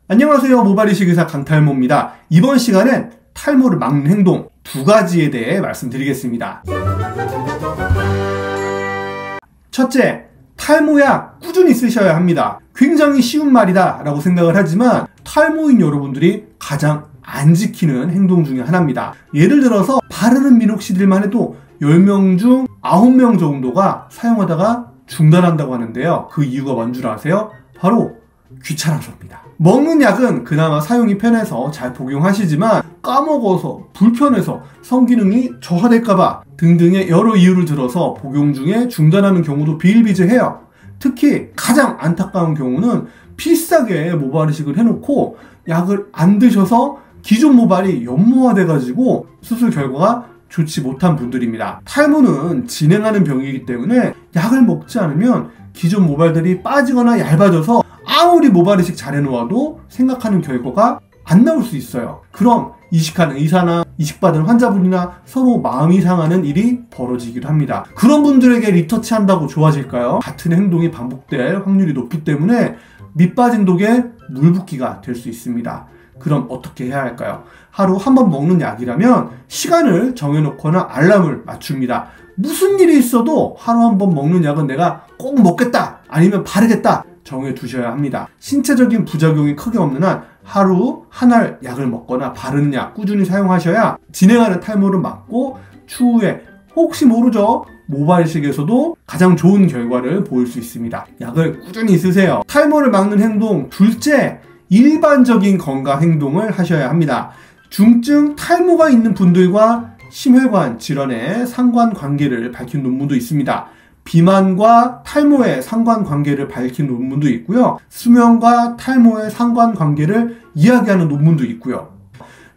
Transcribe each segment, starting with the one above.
안녕하세요. 모발이식 의사 강탈모입니다. 이번 시간엔 탈모를 막는 행동 2가지에 대해 말씀드리겠습니다. 첫째, 탈모약 꾸준히 쓰셔야 합니다. 굉장히 쉬운 말이다 라고 생각을 하지만 탈모인 여러분들이 가장 안 지키는 행동 중에 하나입니다. 예를 들어서 바르는 미녹시딜만 해도 10명 중 9명 정도가 사용하다가 중단한다고 하는데요. 그 이유가 뭔 줄 아세요? 바로 귀찮아서입니다. 먹는 약은 그나마 사용이 편해서 잘 복용하시지만 까먹어서, 불편해서, 성기능이 저하될까봐 등등의 여러 이유를 들어서 복용 중에 중단하는 경우도 비일비재해요. 특히 가장 안타까운 경우는 비싸게 모발이식을 해놓고 약을 안 드셔서 기존 모발이 연모화돼가지고 수술 결과가 좋지 못한 분들입니다. 탈모는 진행하는 병이기 때문에 약을 먹지 않으면 기존 모발들이 빠지거나 얇아져서 아무리 모발이식 잘 해놓아도 생각하는 결과가 안 나올 수 있어요. 그럼 이식한 의사나 이식받은 환자분이나 서로 마음이 상하는 일이 벌어지기도 합니다. 그런 분들에게 리터치한다고 좋아질까요? 같은 행동이 반복될 확률이 높기 때문에 밑 빠진 독에 물 붓기가 될 수 있습니다. 그럼 어떻게 해야 할까요? 하루 한 번 먹는 약이라면 시간을 정해놓거나 알람을 맞춥니다. 무슨 일이 있어도 하루 한 번 먹는 약은 내가 꼭 먹겠다 아니면 바르겠다 정해두셔야 합니다. 신체적인 부작용이 크게 없는 한 하루 한 알 약을 먹거나 바르는 약 꾸준히 사용하셔야 진행하는 탈모를 막고 추후에 혹시 모르죠? 모발이식에서도 가장 좋은 결과를 보일 수 있습니다. 약을 꾸준히 쓰세요. 탈모를 막는 행동 둘째, 일반적인 건강 행동을 하셔야 합니다. 중증 탈모가 있는 분들과 심혈관 질환의 상관관계를 밝힌 논문도 있습니다. 비만과 탈모의 상관관계를 밝힌 논문도 있고요. 수면과 탈모의 상관관계를 이야기하는 논문도 있고요.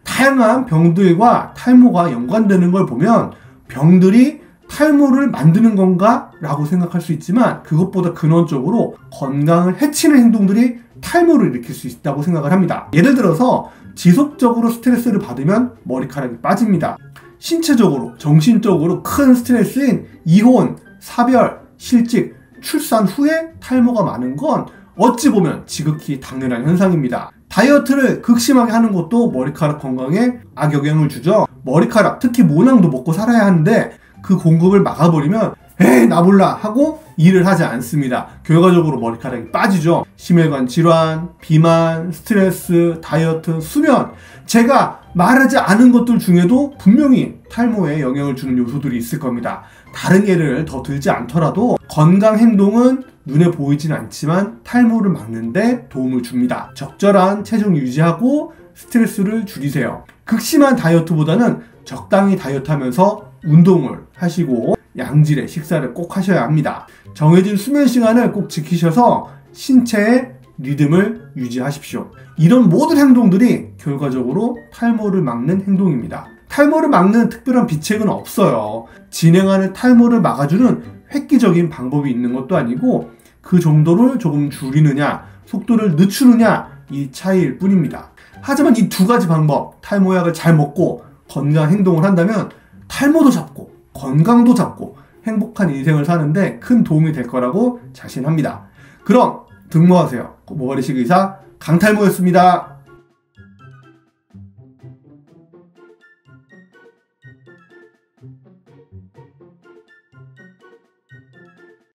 다양한 병들과 탈모가 연관되는 걸 보면 병들이 탈모를 만드는 건가? 라고 생각할 수 있지만 그것보다 근원적으로 건강을 해치는 행동들이 탈모를 일으킬 수 있다고 생각을 합니다. 예를 들어서 지속적으로 스트레스를 받으면 머리카락이 빠집니다. 신체적으로, 정신적으로 큰 스트레스인 이혼, 사별, 실직, 출산 후에 탈모가 많은 건 어찌 보면 지극히 당연한 현상입니다. 다이어트를 극심하게 하는 것도 머리카락 건강에 악영향을 주죠. 머리카락, 특히 모낭도 먹고 살아야 하는데 그 공급을 막아버리면 에이 나 몰라 하고 일을 하지 않습니다. 결과적으로 머리카락이 빠지죠. 심혈관 질환, 비만, 스트레스, 다이어트, 수면, 제가 말하지 않은 것들 중에도 분명히 탈모에 영향을 주는 요소들이 있을 겁니다. 다른 예를 더 들지 않더라도 건강 행동은 눈에 보이진 않지만 탈모를 막는 데 도움을 줍니다. 적절한 체중 유지하고 스트레스를 줄이세요. 극심한 다이어트보다는 적당히 다이어트하면서 운동을 하시고 양질의 식사를 꼭 하셔야 합니다. 정해진 수면 시간을 꼭 지키셔서 신체의 리듬을 유지하십시오. 이런 모든 행동들이 결과적으로 탈모를 막는 행동입니다. 탈모를 막는 특별한 비책은 없어요. 진행하는 탈모를 막아주는 획기적인 방법이 있는 것도 아니고 그 정도를 조금 줄이느냐, 속도를 늦추느냐 이 차이일 뿐입니다. 하지만 이 2가지 방법, 탈모약을 잘 먹고 건강 행동을 한다면 탈모도 잡고 건강도 잡고 행복한 인생을 사는데 큰 도움이 될 거라고 자신합니다. 그럼 등모하세요. 모발이식 의사 강탈모였습니다.